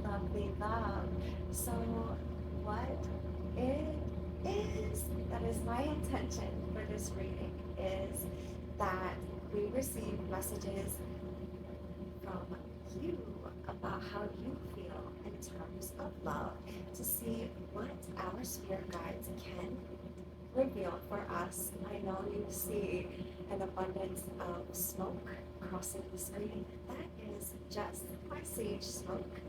lovely love. So, what it is that is my intention for this reading is that we receive messages from you about how you feel in terms of love to see what our spirit guides can reveal for us. I know you see an abundance of smoke crossing the screen. That is just my sage smoke.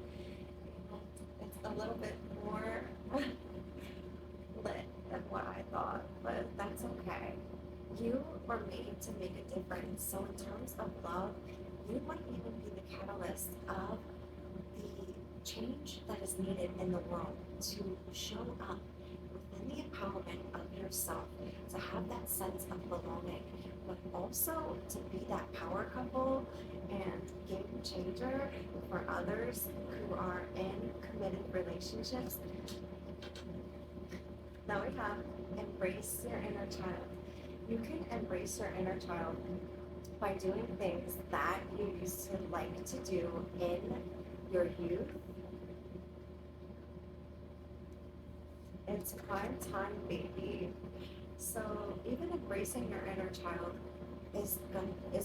It's a little bit more lit than what I thought, but that's okay. You were made to make a difference. So in terms of love, you might even be the catalyst of the change that is needed in the world to show up within the empowerment of yourself, to have that sense of belonging, but also to be that power couple and game changer for others who are in committed relationships. Now we have embrace your inner child. You can embrace your inner child by doing things that you used to like to do in your youth. It's prime time, baby. So even embracing your inner child is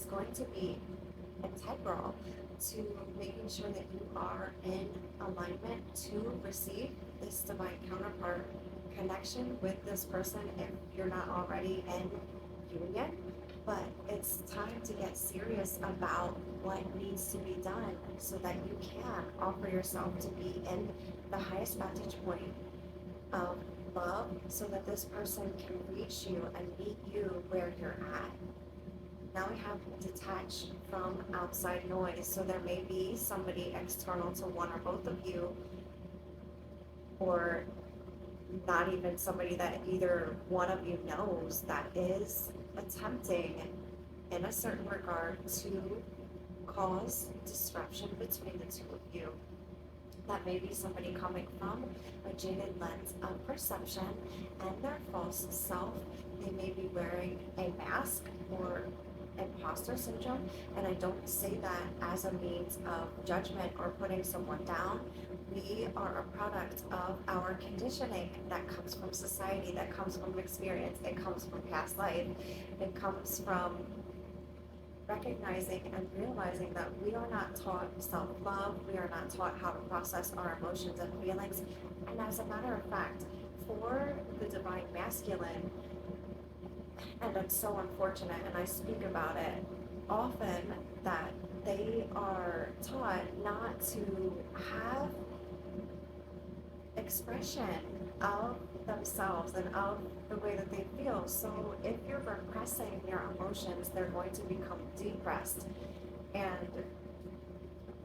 going to be integral to making sure that you are in alignment to receive this divine counterpart connection with this person if you're not already in union. But it's time to get serious about what needs to be done so that you can offer yourself to be in the highest vantage point of love so that this person can reach you and meet you where you're at. Now we have detach from outside noise. So there may be somebody external to one or both of you, or not even somebody that either one of you knows, that is attempting in a certain regard to cause disruption between the two of you. That may be somebody coming from a jaded lens of perception and their false self. They may be wearing a mask or imposter syndrome, and I don't say that as a means of judgment or putting someone down. We are a product of our conditioning that comes from society, that comes from experience, it comes from past life, it comes from recognizing and realizing that we are not taught self-love, we are not taught how to process our emotions and feelings. And as a matter of fact, for the divine masculine, and it's so unfortunate, and I speak about it often, that they are taught not to have expression of themselves and of the way that they feel. So if you're repressing your emotions, they're going to become depressed, and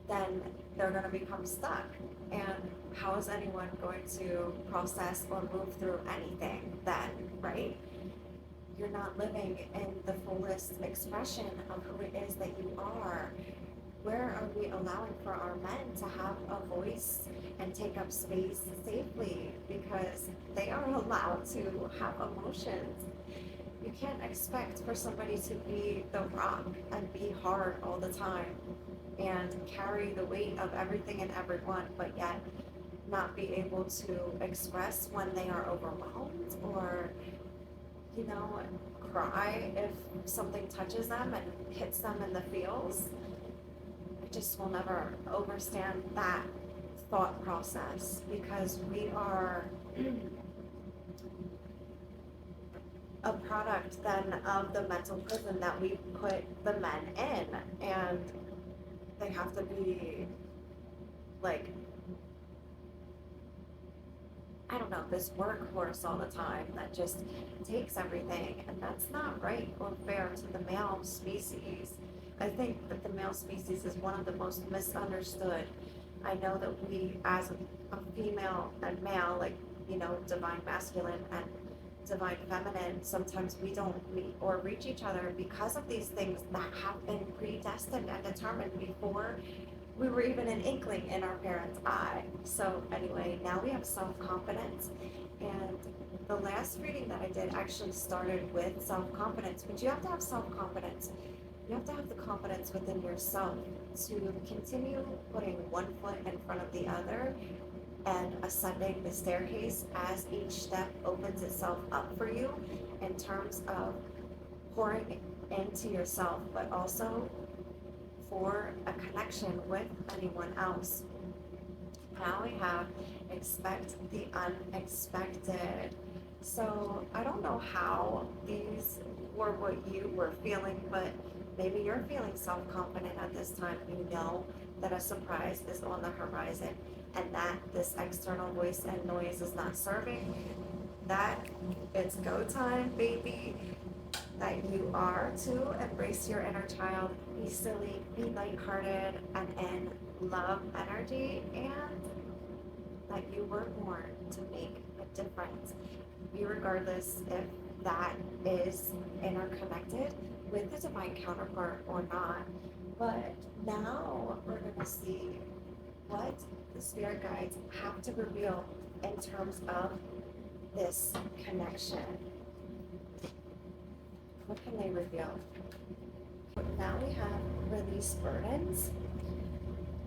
then they're going to become stuck. And how is anyone going to process or move through anything then, right? You're not living in the fullest expression of who it is that you are. Where are we allowing for our men to have a voice and take up space safely? Because they are allowed to have emotions. You can't expect for somebody to be the rock and be hard all the time and carry the weight of everything and everyone, but yet not be able to express when they are overwhelmed, or cry if something touches them and hits them in the feels. I just will never understand that thought process, because we are a product then of the mental prison that we put the men in, and they have to be like, I don't know, this workhorse all the time that just takes everything, and that's not right or fair to the male species. I think that the male species is one of the most misunderstood. I know that we, as a female and male, like, divine masculine and divine feminine, sometimes we don't meet or reach each other because of these things that have been predestined and determined before we were even an inkling in our parents' eye. So anyway, now we have self-confidence, and the last reading that I did actually started with self-confidence, but you have to have self-confidence. You have to have the confidence within yourself to continue putting one foot in front of the other and ascending the staircase as each step opens itself up for you in terms of pouring into yourself, but also for a connection with anyone else. Now we have expect the unexpected. So I don't know how these were what you were feeling, but maybe you're feeling self-confident at this time. You know that a surprise is on the horizon and that this external voice and noise is not serving. That it's go time, baby. That you are to embrace your inner child, be silly, be lighthearted, and in love energy, and that you were born to make a difference, regardless if that is interconnected with the divine counterpart or not. But now we're going to see what the spirit guides have to reveal in terms of this connection. What can they reveal? Now we have release burdens,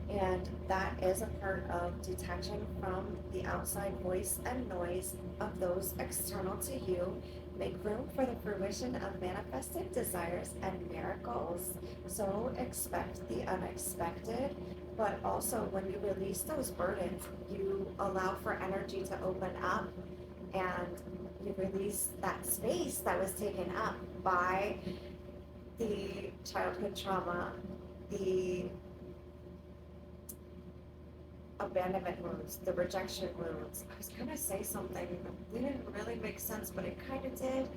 and that is a part of detaching from the outside voice and noise of those external to you. Make room for the fruition of manifested desires and miracles. So expect the unexpected, but also when you release those burdens, you allow for energy to open up, and you release that space that was taken up by the childhood trauma, the abandonment wounds, the rejection wounds. I was gonna say something that didn't really make sense, but it kind of did.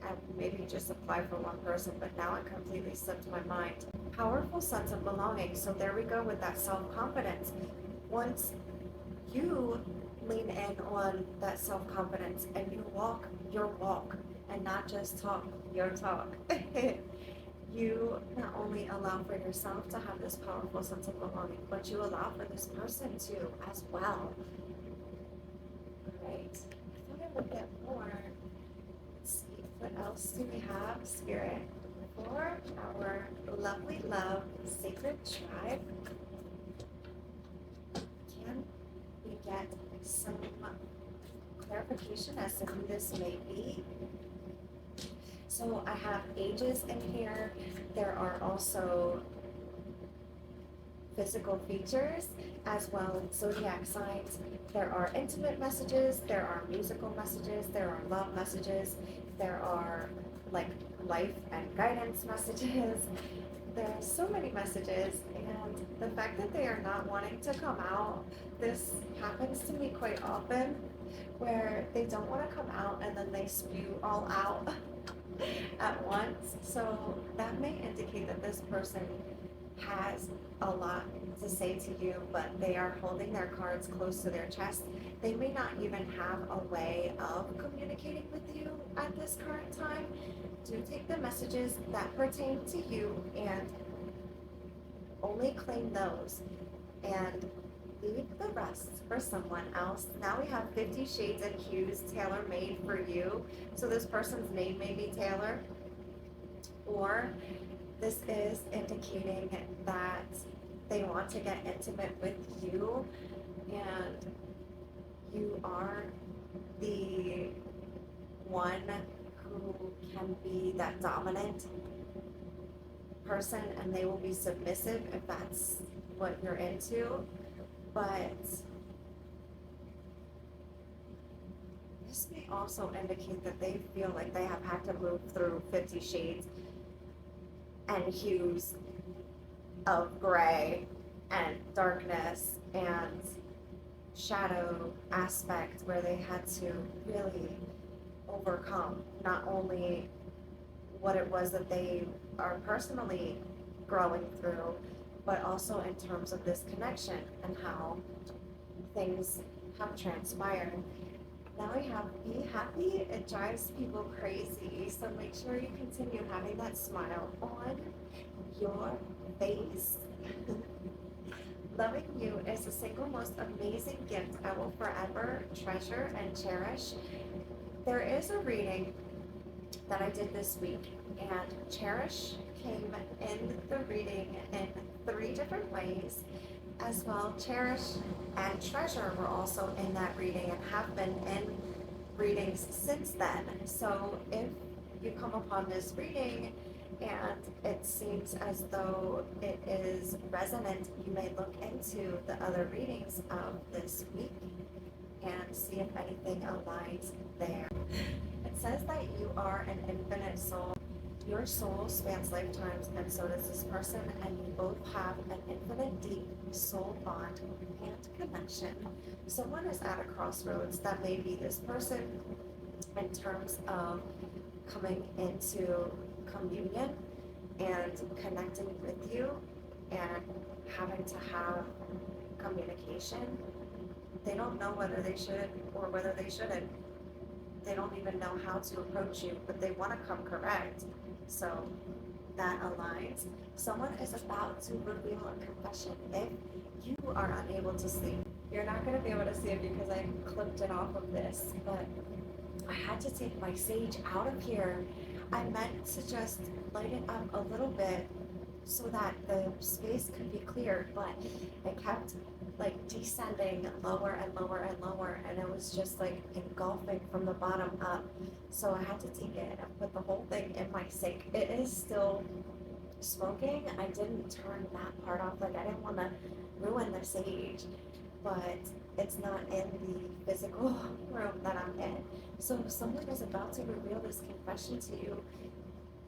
And maybe just apply for one person, but now it completely slipped my mind. Powerful sense of belonging. So there we go with that self-confidence. Once you lean in on that self-confidence and you walk your walk and not just talk your talk, you not only allow for yourself to have this powerful sense of belonging, but you allow for this person to as well. All right, I thought I would get more. Let's see, what else do we have, Spirit, for our lovely love sacred tribe? Can we get some clarification as to who this may be? So I have ages in here. There are also physical features as well as zodiac signs. There are intimate messages, there are musical messages, there are love messages, there are like life and guidance messages. There are so many messages, and the fact that they are not wanting to come out, this happens to me quite often, where they don't want to come out and then they spew all out at once. So that may indicate that this person has a lot to say to you, but they are holding their cards close to their chest. They may not even have a way of communicating with you at this current time. Do take the messages that pertain to you and only claim those, and leave the rest for someone else. Now we have 50 Shades and Hues tailor-made for you. So this person's name may be Taylor, or this is indicating that they want to get intimate with you, and you are the one who can be that dominant person, and they will be submissive if that's what you're into. But this may also indicate that they feel like they have had to move through 50 shades and hues of gray and darkness and shadow aspect, where they had to really overcome not only what it was that they are personally growing through, but also in terms of this connection and how things have transpired. Now we have be happy. It drives people crazy, so make sure you continue having that smile on your face. Loving you is the single most amazing gift I will forever treasure and cherish. There is a reading that I did this week, and cherish came in the reading in 3 different ways. As well, cherish and treasure were also in that reading and have been in readings since then. So if you come upon this reading and it seems as though it is resonant, you may look into the other readings of this week and see if anything aligns there. It says that you are an infinite soul. Your soul spans lifetimes, and so does this person, and you both have an infinite deep soul bond and connection. Someone is at a crossroads. That may be this person in terms of coming into communion and connecting with you and having to have communication. They don't know whether they should or whether they shouldn't. They don't even know how to approach you, but they want to come correct. So that aligns. Someone is about to reveal a confession. If you are unable to sleep, you're not going to be able to see it because I clipped it off of this, but I had to take my sage out of here. I meant to just light it up a little bit so that the space could be cleared, but it kept like descending lower and lower and lower, and it was just like engulfing from the bottom up. So I had to take it and put the whole thing in my sink. It is still smoking. I didn't turn that part off. Like I didn't want to ruin the sage, but it's not in the physical room that I'm in. So if someone is about to reveal this confession to you,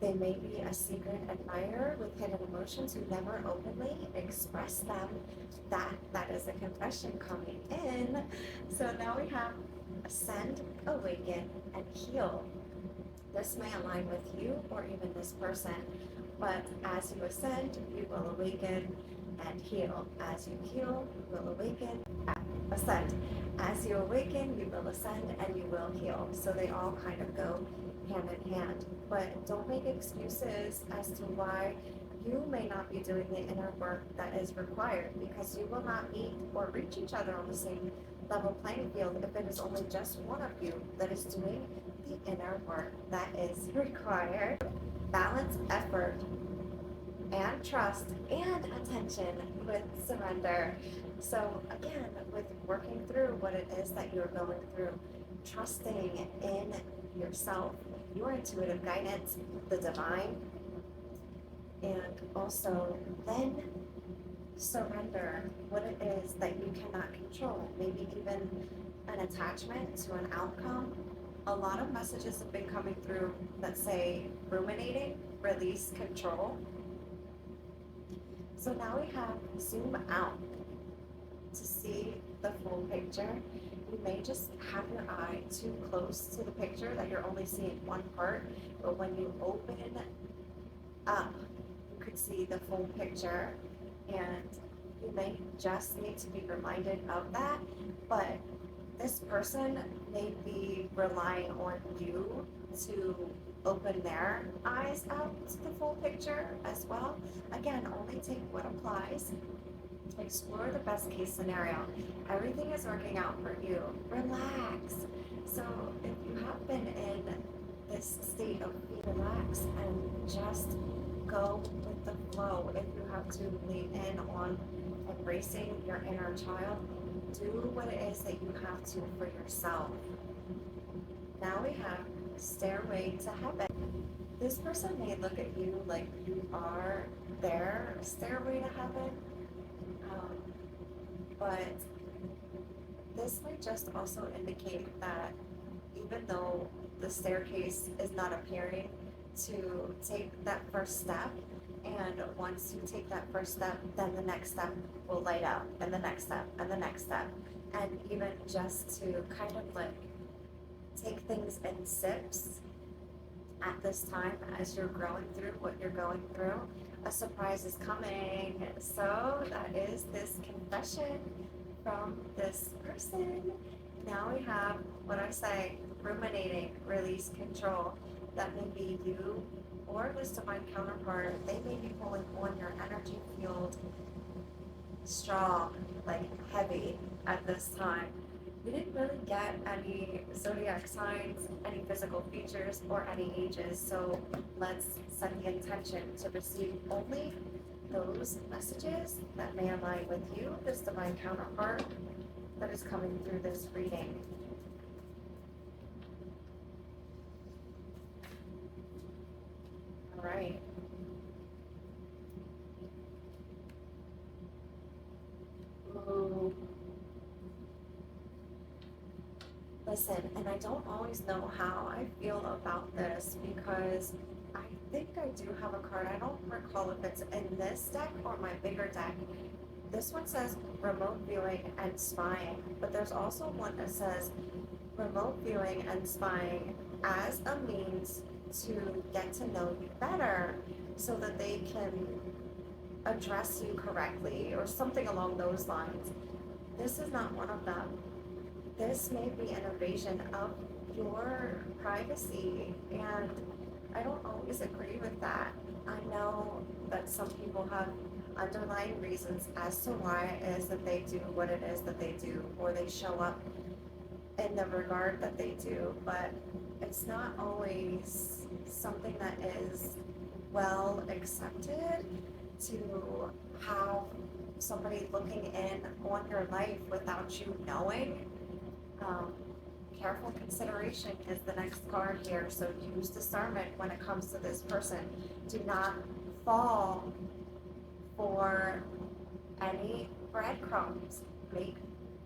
they may be a secret admirer with hidden emotions who never openly express them. That is a confession coming in. So now we have ascend, awaken, and heal. This may align with you or even this person, but as you ascend, you will awaken and heal. As you heal, you will awaken, ascend. As you awaken, you will ascend and you will heal. So they all kind of go hand in hand. But don't make excuses as to why you may not be doing the inner work that is required, because you will not meet or reach each other on the same level playing field if it is only just one of you that is doing the inner work that is required. Balance effort and trust and attention with surrender. So again, with working through what it is that you're going through, trusting in yourself, your intuitive guidance, the divine, and also then surrender what it is that you cannot control, maybe even an attachment to an outcome. A lot of messages have been coming through that say ruminating, release, control. So now we have zoom out to see the full picture. You may just have your eye too close to the picture that you're only seeing one part, but when you open up, you could see the full picture, and you may just need to be reminded of that. But this person may be relying on you to open their eyes out to the full picture as well. Again, only take what applies. Explore the best case scenario. Everything is working out for you. Relax. So if you have been in this state of relax and just go with the flow, if you have to lean in on embracing your inner child, do what it is that you have to for yourself. Now we have stairway to heaven. This person may look at you like you are their stairway to heaven. But this might just also indicate that even though the staircase is not appearing, to take that first step, and once you take that first step, then the next step will light up, and the next step, and the next step, and even just to kind of like take things in sips at this time as you're growing through what you're going through. A surprise is coming. So that is this confession from this person. Now we have what I say, ruminating, release, control. That may be you or this divine counterpart. They may be pulling on your energy field strong, like heavy at this time. We didn't really get any zodiac signs, any physical features, or any ages, so let's set the intention to receive only those messages that may align with you, this divine counterpart that is coming through this reading. All right. Ooh. Listen, and I don't always know how I feel about this because I think I do have a card. I don't recall if it's in this deck or my bigger deck. This one says remote viewing and spying, but there's also one that says remote viewing and spying as a means to get to know you better so that they can address you correctly or something along those lines. This is not one of them. This may be an invasion of your privacy, and I don't always agree with that. I know that some people have underlying reasons as to why it is that they do what it is that they do, or they show up in the regard that they do, but it's not always something that is well accepted to have somebody looking in on your life without you knowing. Careful consideration is the next card here, so use discernment when it comes to this person. Do not fall for any breadcrumbs. Make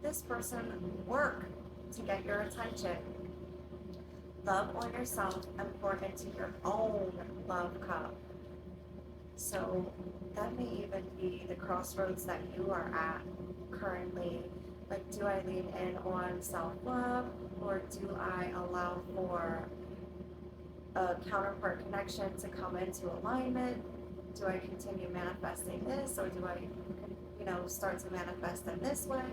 this person work to get your attention. Love on yourself and pour into your own love cup. So that may even be the crossroads that you are at currently. Like, do I lean in on self-love, or do I allow for a counterpart connection to come into alignment? Do I continue manifesting this, or do I, start to manifest in this way?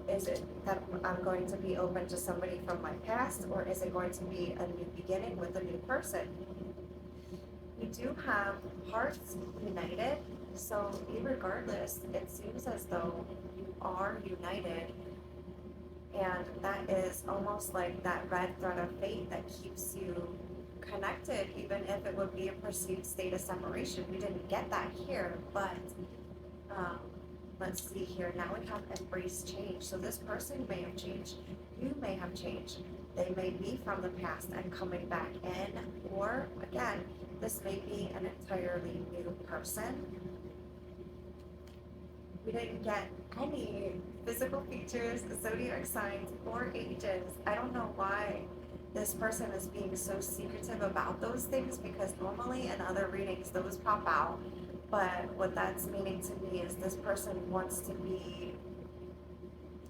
Is it that I'm going to be open to somebody from my past, or is it going to be a new beginning with a new person? We do have hearts united, so regardless, it seems as though you are united, and that is almost like that red thread of fate that keeps you connected, even if it would be a perceived state of separation. We didn't get that here, but let's see here. Now we have embrace change. So this person may have changed. You may have changed. They may be from the past and coming back in, or again, this may be an entirely new person. We didn't get any physical features, zodiac signs, or ages. I don't know why this person is being so secretive about those things, because normally in other readings those pop out. But what that's meaning to me is this person wants to be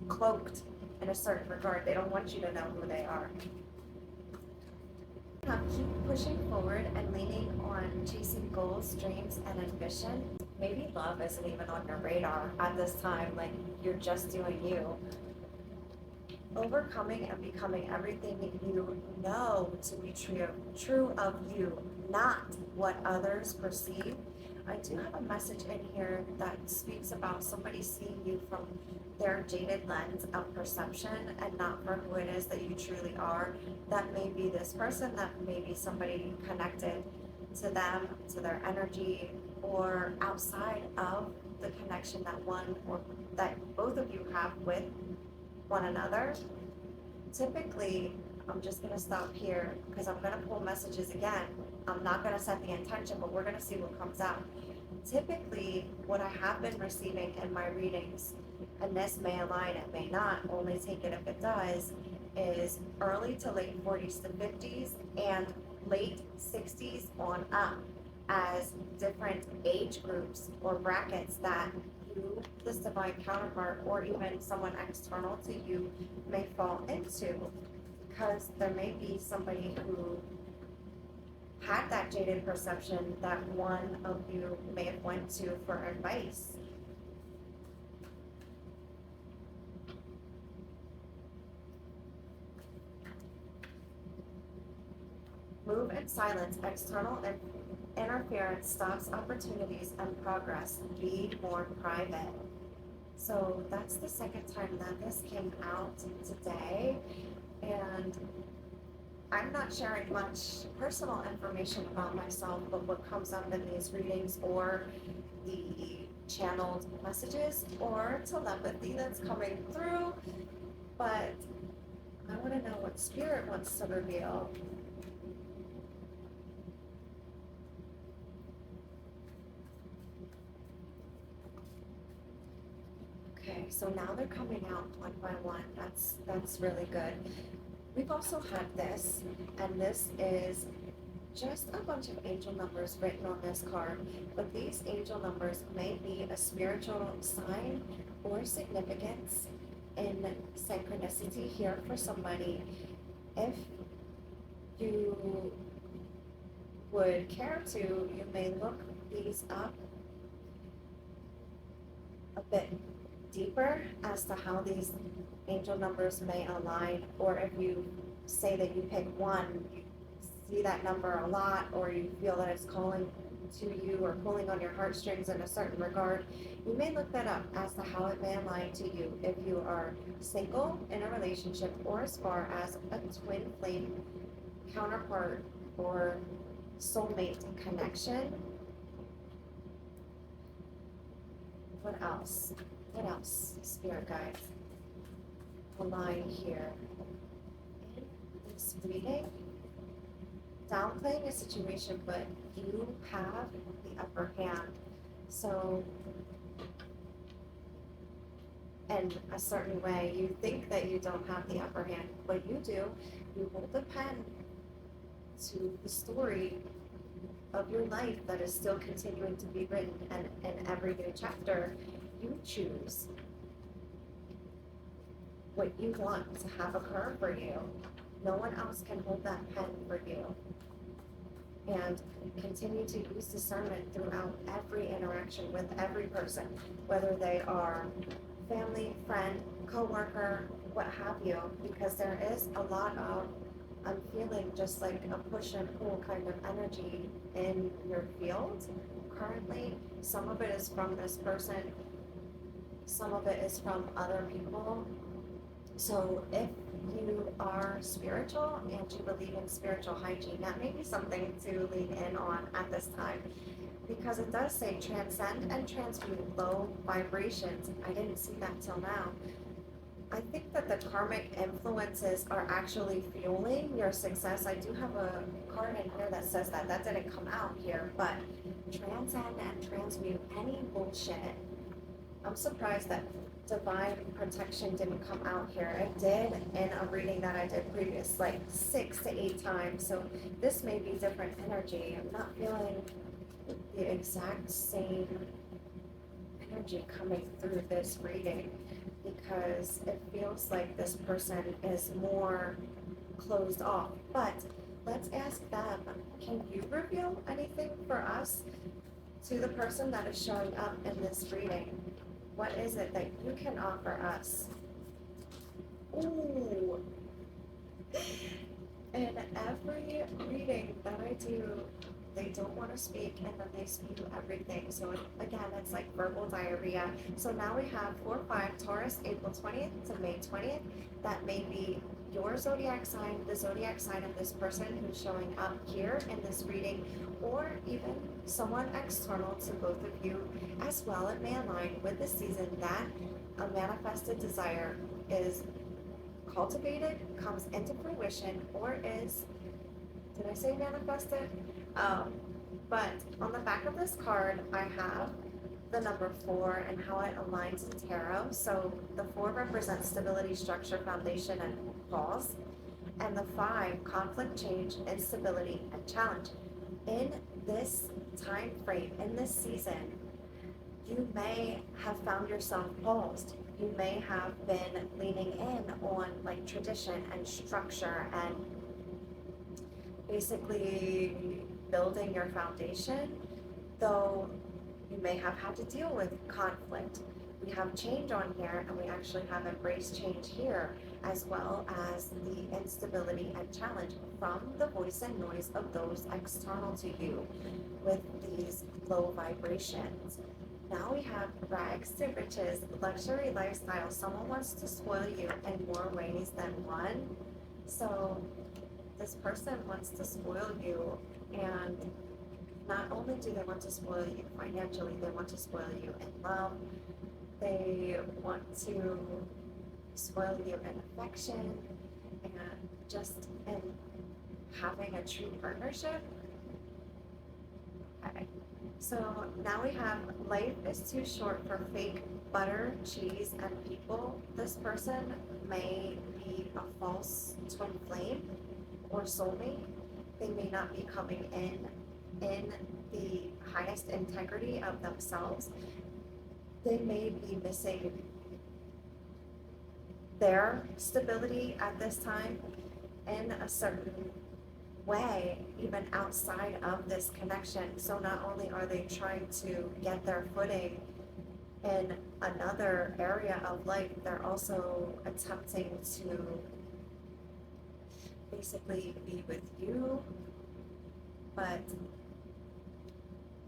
cloaked in a certain regard. They don't want you to know who they are. Keep pushing forward and leaning on chasing goals, dreams, and ambition. Maybe love isn't even on your radar at this time, like you're just doing you. Overcoming and becoming everything you know to be true of you, not what others perceive. I do have a message in here that speaks about somebody seeing you from their jaded lens of perception and not for who it is that you truly are. That may be this person, that may be somebody connected to them, to their energy, or outside of the connection that one or that both of you have with one another. Typically, I'm just going to stop here because I'm going to pull messages again. I'm not going to set the intention, but we're going to see what comes out. Typically, what I have been receiving in my readings, and this may align, it may not, only take it if it does, is early to late 40s to 50s and late 60s on up as different age groups or brackets that you, this divine counterpart, or even someone external to you may fall into, because there may be somebody who had that jaded perception that one of you may have went to for advice. Move in silence. External interference stops opportunities and progress. Be more private. So that's the second time that this came out today, and I'm not sharing much personal information about myself, but what comes up in these readings or the channeled messages or telepathy that's coming through, but I want to know what spirit wants to reveal. Okay, so now they're coming out one by one. That's really good. We've also had this, and this is just a bunch of angel numbers written on this card, but these angel numbers may be a spiritual sign or significance in synchronicity here for somebody. If you would care to, you may look these up a bit deeper as to how these angel numbers may align, or if you say that you pick one, you see that number a lot, or you feel that it's calling to you or pulling on your heartstrings in a certain regard, you may look that up as to how it may align to you if you are single, in a relationship, or as far as a twin flame counterpart or soulmate connection. What else? What else, spirit guides? Align here. In this reading, downplaying a situation, but you have the upper hand. So, in a certain way, you think that you don't have the upper hand, but you do. You hold the pen to the story of your life that is still continuing to be written, and in every new chapter, you choose what you want to have occur for you. No one else can hold that pen for you. And continue to use discernment throughout every interaction with every person, whether they are family, friend, co-worker, what have you, because there is a lot of, I'm feeling just like a push and pull kind of energy in your field currently. Some of it is from this person, some of it is from other people. So if you are spiritual and you believe in spiritual hygiene, that may be something to lean in on at this time, because it does say transcend and transmute low vibrations. I didn't see that till now. I think that the karmic influences are actually fueling your success. I do have a card in here that says that. That didn't come out here, but transcend and transmute any bullshit. I'm surprised that divine protection didn't come out here. It did in a reading that I did previous, like 6 to 8 times. So this may be different energy. I'm not feeling the exact same energy coming through this reading, because it feels like this person is more closed off. But let's ask them, can you reveal anything for us to the person that is showing up in this reading? What is it that you can offer us? Ooh. In every reading that I do, they don't want to speak, and then they spew everything. So again, it's like verbal diarrhea. So now we have 4-5 Taurus, April 20th to May 20th. That may be your zodiac sign, the zodiac sign of this person who's showing up here in this reading, or even someone external to both of you as well. It may align with the season that a manifested desire is cultivated, comes into fruition, or is, did I say manifested? But on the back of this card, I have the number 4 and how it aligns in tarot. So the 4 represents stability, structure, foundation, and pause. And the 5, conflict, change, instability, and challenge. In this time frame, in this season, you may have found yourself paused. You may have been leaning in on like tradition and structure and basically building your foundation, though you may have had to deal with conflict. We have change on here, and we actually have embraced change here, as well as the instability and challenge from the voice and noise of those external to you with these low vibrations. Now we have rags to riches, luxury lifestyle. Someone wants to spoil you in more ways than one. So this person wants to spoil you, and not only do they want to spoil you financially, they want to spoil you in love. They want to spoil you in affection and just in having a true partnership. Okay. So now we have life is too short for fake butter, cheese, and people. This person may be a false twin flame or soulmate. They may not be coming in the highest integrity of themselves. They may be missing their stability at this time in a certain way, even outside of this connection. So not only are they trying to get their footing in another area of life, they're also attempting to basically be with you. But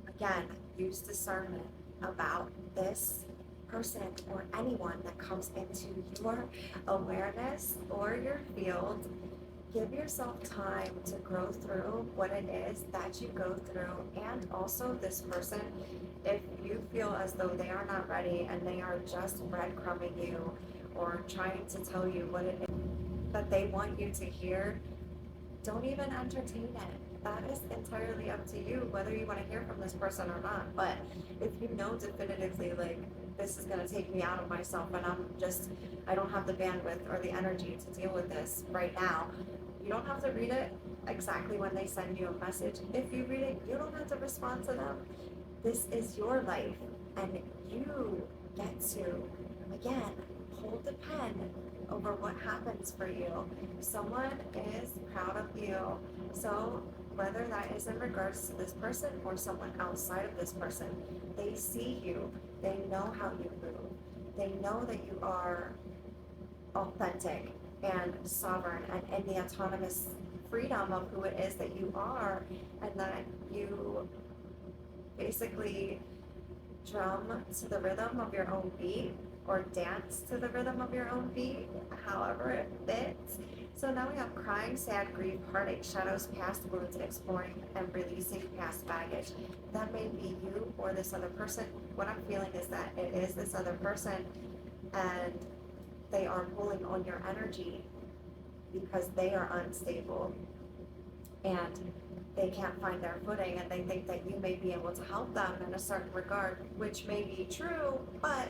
again, use discernment about this person or anyone that comes into your awareness or your field. Give yourself time to grow through what it is that you go through, and also this person, if you feel as though they are not ready and they are just breadcrumbing you or trying to tell you what it is that they want you to hear, don't even entertain it. That is entirely up to you whether you want to hear from this person or not. But if you know definitively, like, this is going to take me out of myself and I don't have the bandwidth or the energy to deal with this right now, you don't have to read it exactly when they send you a message. If you read it, you don't have to respond to them. This is your life, and you get to, again, hold the pen over what happens for you. Someone is proud of you. So whether that is in regards to this person or someone outside of this person, they see you. They know how you move. They know that you are authentic and sovereign and in the autonomous freedom of who it is that you are, and that you basically drum to the rhythm of your own beat or dance to the rhythm of your own beat, however it fits. So now we have crying, sad, grief, heartache, shadows, past wounds, exploring and releasing past baggage. That may be you or this other person. What I'm feeling is that it is this other person, and they are pulling on your energy because they are unstable and they can't find their footing, and they think that you may be able to help them in a certain regard, which may be true, but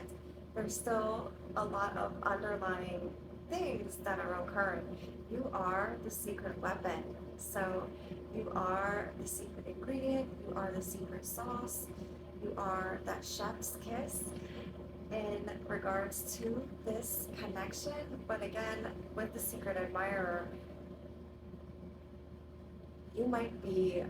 there's still a lot of underlying things that are occurring. You are the secret weapon. So you are the secret ingredient, you are the secret sauce, you are that chef's kiss in regards to this connection. But again, with the secret admirer, you might be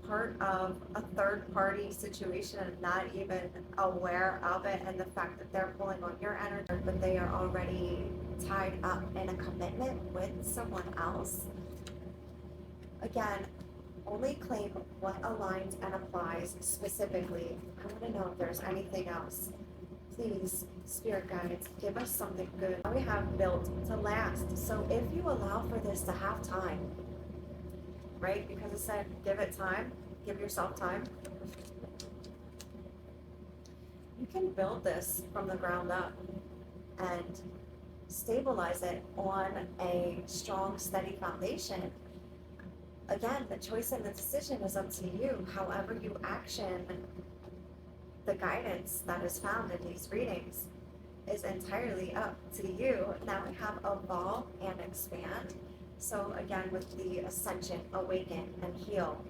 part of a third party situation and not even aware of it, and the fact that they're pulling on your energy, but they are already tied up in a commitment with someone else. Again, only claim what aligns and applies specifically. I want to know if there's anything else. Please, spirit guides, give us something good. We have built to last. So if you allow for this to have time, right? Because it said, give it time, give yourself time. You can build this from the ground up and stabilize it on a strong, steady foundation. Again, the choice and the decision is up to you. However you action the guidance that is found in these readings is entirely up to you. Now we have evolve and expand. So again, with the ascension, awaken and heal.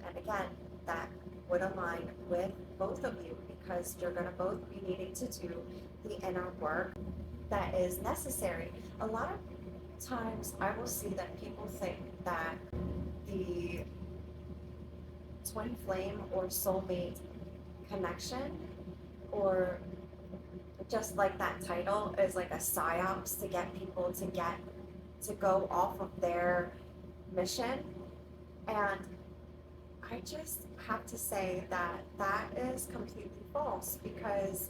And again, that would align with both of you, because you're going to both be needing to do the inner work that is necessary. A lot of times I will see that people think that the twin flame or soulmate connection, or just like that title, is like a psyops to get people to go off of their mission. And I just have to say that that is completely false, because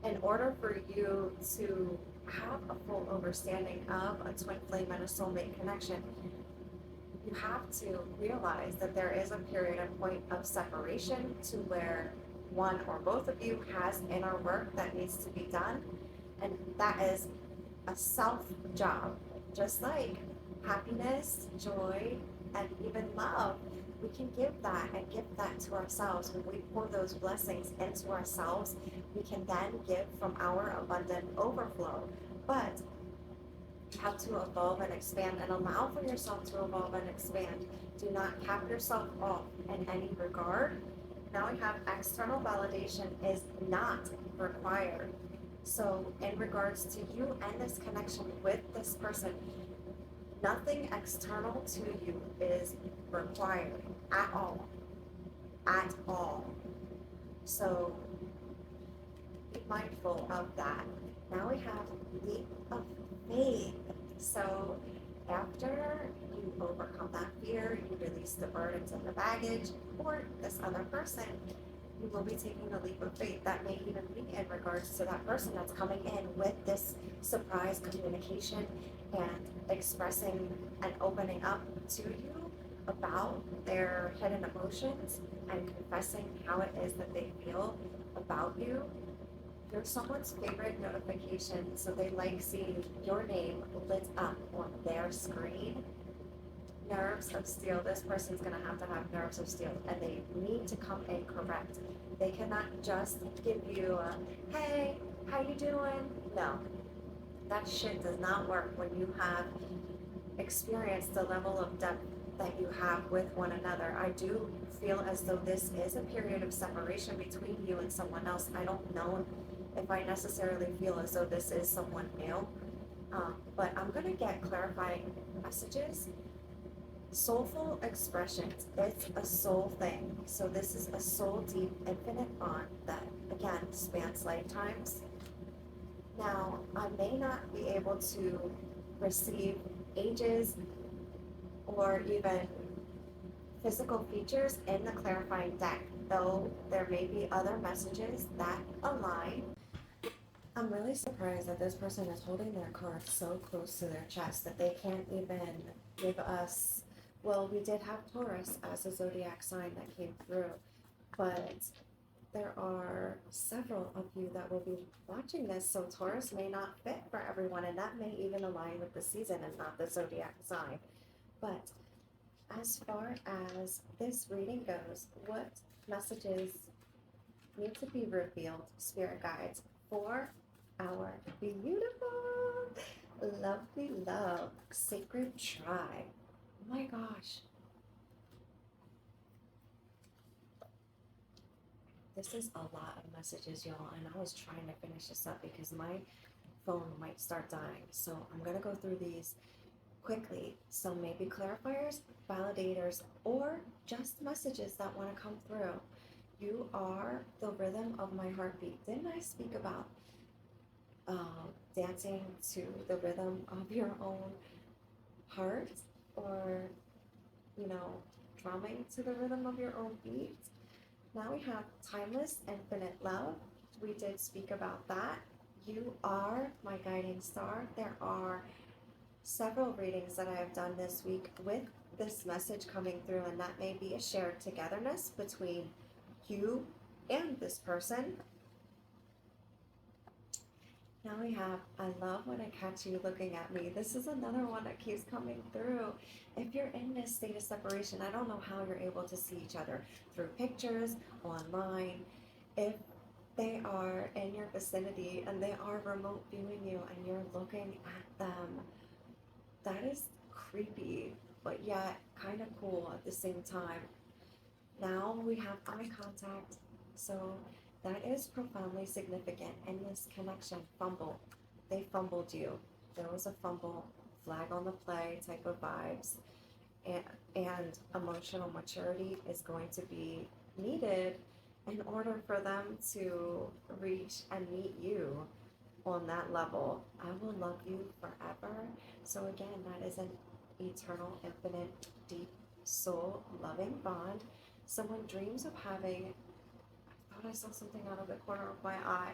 in order for you to have a full understanding of a twin flame and a soulmate connection, you have to realize that there is a period and point of separation to where one or both of you has inner work that needs to be done, and that is a self job. Just like happiness, joy, and even love, we can give that and give that to ourselves. When we pour those blessings into ourselves, we can then give from our abundant overflow. But you have to evolve and expand and allow for yourself to evolve and expand. Do not cap yourself off in any regard. Now we have external validation is not required. So, in regards to you and this connection with this person, nothing external to you is required at all. At all. So, be mindful of that. Now we have leap of faith. So, after you overcome that fear, you release the burdens and the baggage, or this other person, you will be taking a leap of faith. That may even be in regards to that person that's coming in with this surprise communication and expressing and opening up to you about their hidden emotions and confessing how it is that they feel about you. You're someone's favorite notification, so they like seeing your name lit up on their screen. Nerves of steel. This person's gonna have to have nerves of steel, and they need to come in correct. They cannot just give you a, hey, how you doing? No, that shit does not work when you have experienced the level of depth that you have with one another. I do feel as though this is a period of separation between you and someone else. I don't know if I necessarily feel as though this is someone new, but I'm gonna get clarifying messages. Soulful expressions, it's a soul thing. So this is a soul deep, infinite bond that, again, spans lifetimes. Now, I may not be able to receive ages or even physical features in the clarifying deck, though there may be other messages that align. I'm really surprised that this person is holding their cards so close to their chest that they can't even give us. Well, we did have Taurus as a zodiac sign that came through, but there are several of you that will be watching this, so Taurus may not fit for everyone, and that may even align with the season and not the zodiac sign. But as far as this reading goes, what messages need to be revealed, spirit guides, for our beautiful, lovely love, sacred tribe? Oh my gosh. This is a lot of messages, y'all, and I was trying to finish this up because my phone might start dying. So I'm going to go through these quickly. So maybe clarifiers, validators, or just messages that want to come through. You are the rhythm of my heartbeat. Didn't I speak about dancing to the rhythm of your own heart, or, you know, drumming to the rhythm of your own beat? Now we have timeless, infinite love. We did speak about that. You are my guiding star. There are several readings that I have done this week with this message coming through, and that may be a shared togetherness between you and this person. Now we have, I love when I catch you looking at me. This is another one that keeps coming through. If you're in this state of separation, I don't know how you're able to see each other through pictures, online. If they are in your vicinity and they are remote viewing you and you're looking at them, that is creepy, but yet kind of cool at the same time. Now we have eye contact. So that is profoundly significant in this connection. Fumble. They fumbled you. There was a fumble, flag on the play type of vibes. And emotional maturity is going to be needed in order for them to reach and meet you on that level. I will love you forever. So again, that is an eternal, infinite, deep soul loving bond. Someone dreams of having, I thought I saw something out of the corner of my eye.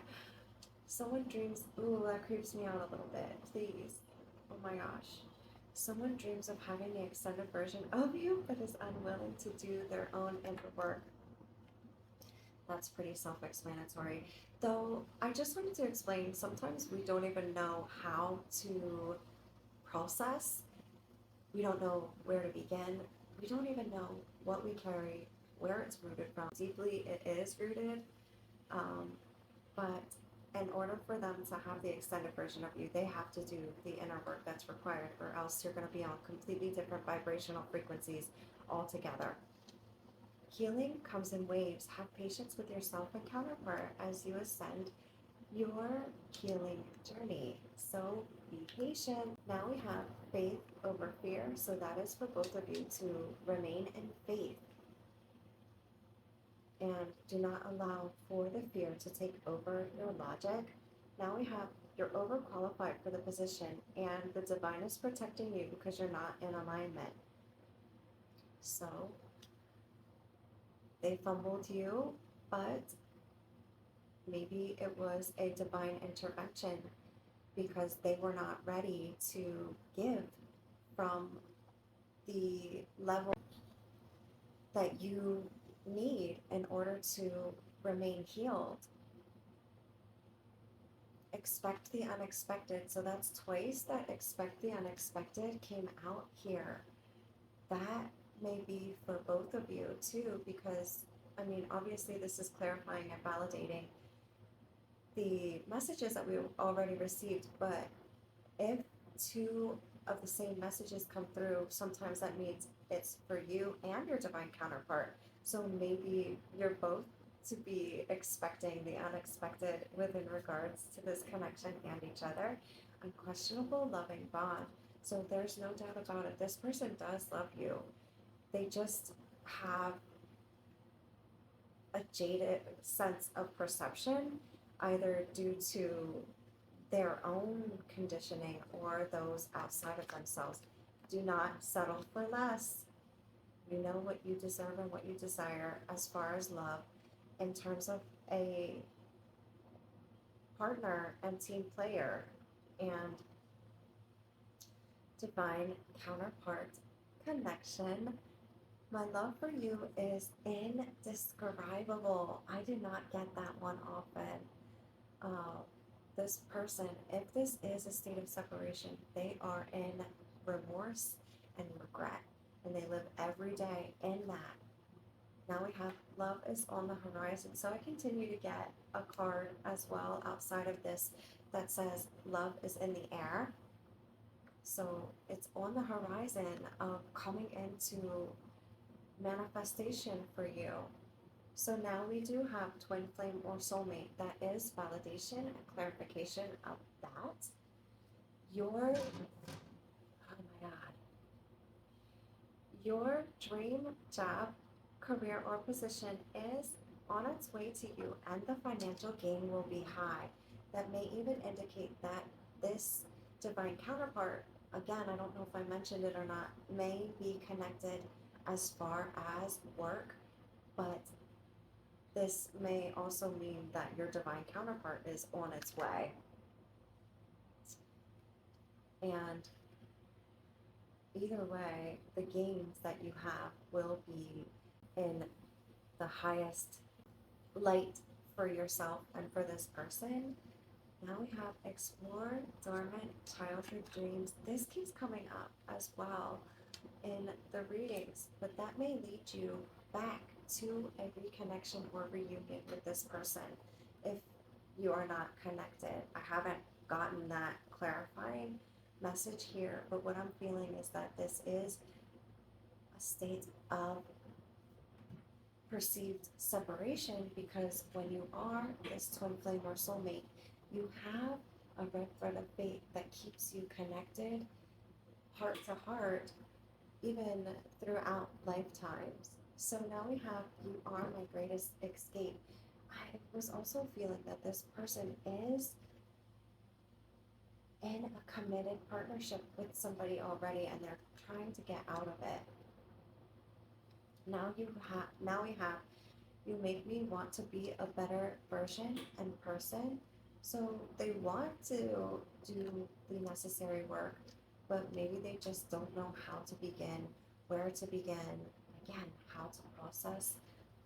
Someone dreams, ooh, that creeps me out a little bit, please. Oh my gosh. Someone dreams of having the extended version of you, but is unwilling to do their own inner work. That's pretty self-explanatory. Though I just wanted to explain, sometimes we don't even know how to process. We don't know where to begin. We don't even know what we carry, where it's rooted from. Deeply it is rooted, um, but in order for them to have the extended version of you, they have to do the inner work that's required, or else you're going to be on completely different vibrational frequencies altogether. Healing comes in waves. Have patience with yourself and counterpart as you ascend your healing journey. So be patient. Now we have faith over fear. So that is for both of you to remain in faith and do not allow for the fear to take over your logic. Now we have you're overqualified for the position and the divine is protecting you because you're not in alignment. So they fumbled you, but maybe it was a divine intervention because they were not ready to give from the level that you need in order to remain healed. Expect the unexpected. So that's twice that expect the unexpected came out here. That may be for both of you too, because I mean, obviously, this is clarifying and validating the messages that we already received, but if two of the same messages come through, sometimes that means it's for you and your divine counterpart. So maybe you're both to be expecting the unexpected within regards to this connection and each other. Unquestionable loving bond. So there's no doubt about it. This person does love you. They just have a jaded sense of perception, either due to their own conditioning or those outside of themselves. Do not settle for less. You know what you deserve and what you desire as far as love. In terms of a partner and team player and divine counterpart connection, my love for you is indescribable. I did not get that one often. This person, if this is a state of separation, they are in remorse and regret, and they live every day in that. Now we have love is on the horizon. So I continue to get a card as well outside of this that says love is in the air. So it's on the horizon of coming into manifestation for you. So now we do have twin flame or soulmate. That is validation and clarification of that. Your, oh my God, your dream job, career, or position is on its way to you, and the financial gain will be high. That may even indicate that this divine counterpart, again, I don't know if I mentioned it or not, may be connected as far as work, but this may also mean that your divine counterpart is on its way. And either way, the gains that you have will be in the highest light for yourself and for this person. Now we have explore dormant childhood dreams. This keeps coming up as well in the readings, but that may lead you back to a reconnection or reunion with this person if you are not connected. I haven't gotten that clarifying message here, but what I'm feeling is that this is a state of perceived separation, because when you are this twin flame or soulmate, you have a red thread of fate that keeps you connected heart to heart even throughout lifetimes. So now we have you are my greatest escape. I was also feeling that this person is in a committed partnership with somebody already and they're trying to get out of it. Now we have you make me want to be a better version and person. So they want to do the necessary work, but maybe they just don't know how to begin, where to begin, again, how to process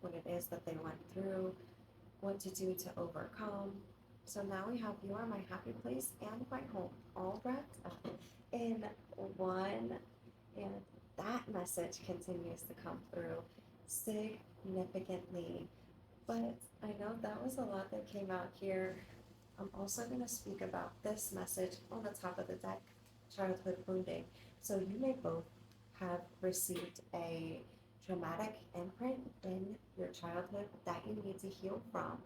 what it is that they went through, what to do to overcome. So now we have You Are My Happy Place and My Home all wrapped up in one, and that message continues to come through significantly. But I know that was a lot that came out here. I'm also going to speak about this message on the top of the deck, childhood wounding. So you may both have received a traumatic imprint in your childhood that you need to heal from.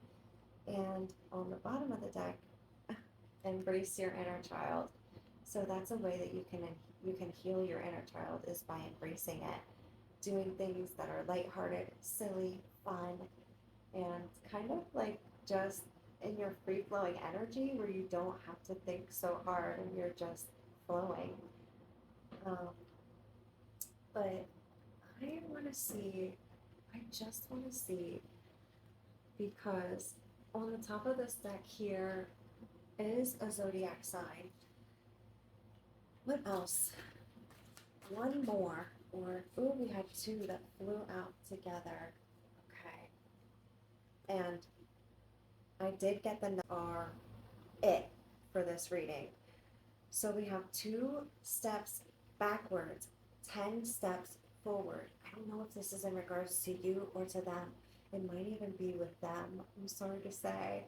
And on the bottom of the deck, embrace your inner child. So that's a way that you can heal your inner child is by embracing it, doing things that are lighthearted, silly, fun, and kind of like just in your free flowing energy where you don't have to think so hard and you're just flowing. Um, but I just want to see, because on the top of this deck here is a zodiac sign. What else? One more, or, ooh, we had two that flew out together. Okay. And I did get the are it for this reading. So we have 2 steps backwards, 10 steps forward. I don't know if this is in regards to you or to them. It might even be with them. I'm sorry to say.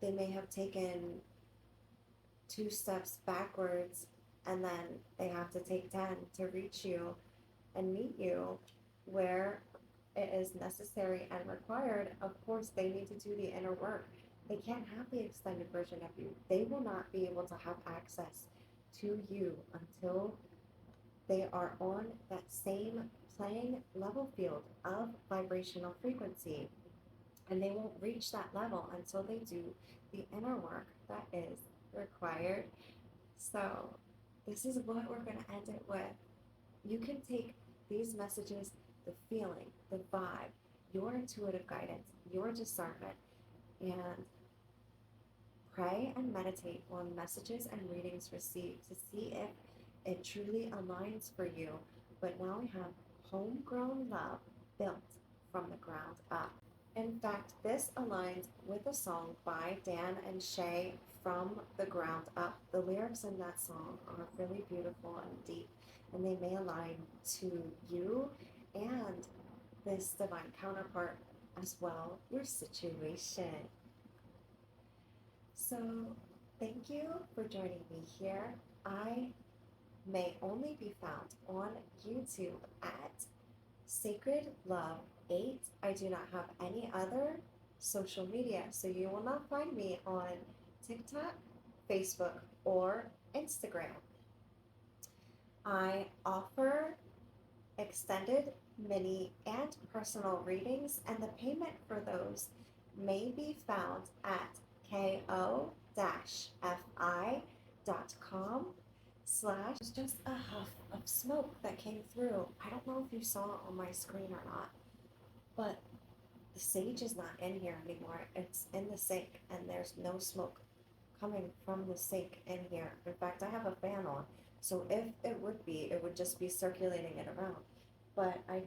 They may have taken 2 steps backwards and then they have to take 10 to reach you and meet you where it is necessary and required. Of course, they need to do the inner work. They can't have the extended version of you. They will not be able to have access to you until they are on that same playing level field of vibrational frequency. And they won't reach that level until they do the inner work that is required. So, this is what we're going to end it with. You can take these messages, the feeling, the vibe, your intuitive guidance, your discernment, and pray and meditate on messages and readings received to see if it truly aligns for you. But now we have homegrown love built from the ground up. In fact, this aligns with a song by Dan and Shay, From the Ground Up. The lyrics in that song are really beautiful and deep, and they may align to you and this divine counterpart as well, your situation. So, thank you for joining me here. I may only be found on YouTube at Sacred Love 8. I do not have any other social media, so you will not find me on TikTok, Facebook, or Instagram. I offer extended, mini, and personal readings, and the payment for those may be found at ko-fi.com/ It's just a huff of smoke that came through. I don't know if you saw it on my screen or not, but the sage is not in here anymore. It's in the sink, and there's no smoke coming from the sink in here. In fact, I have a fan on, so if it would be, it would just be circulating it around. But I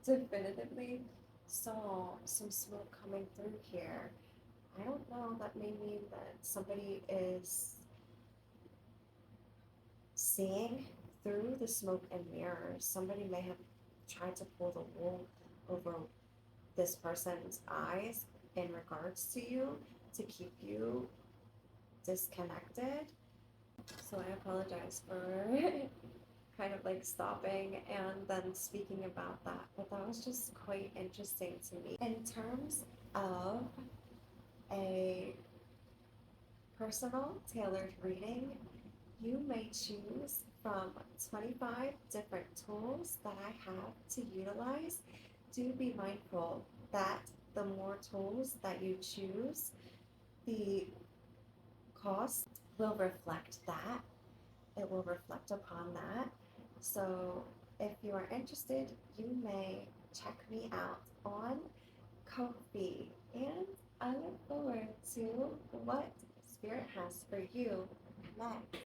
definitively saw some smoke coming through here. I don't know, that may mean that somebody is seeing through the smoke and mirrors. Somebody may have tried to pull the wool over this person's eyes in regards to you to keep you disconnected. So I apologize for kind of like stopping and then speaking about that, but that was just quite interesting to me. In terms of a personal tailored reading, you may choose from 25 different tools that I have to utilize. Do be mindful that the more tools that you choose, the cost will reflect that. It will reflect upon that. So if you are interested, you may check me out on Ko-fi, and I look forward to what Spirit has for you next.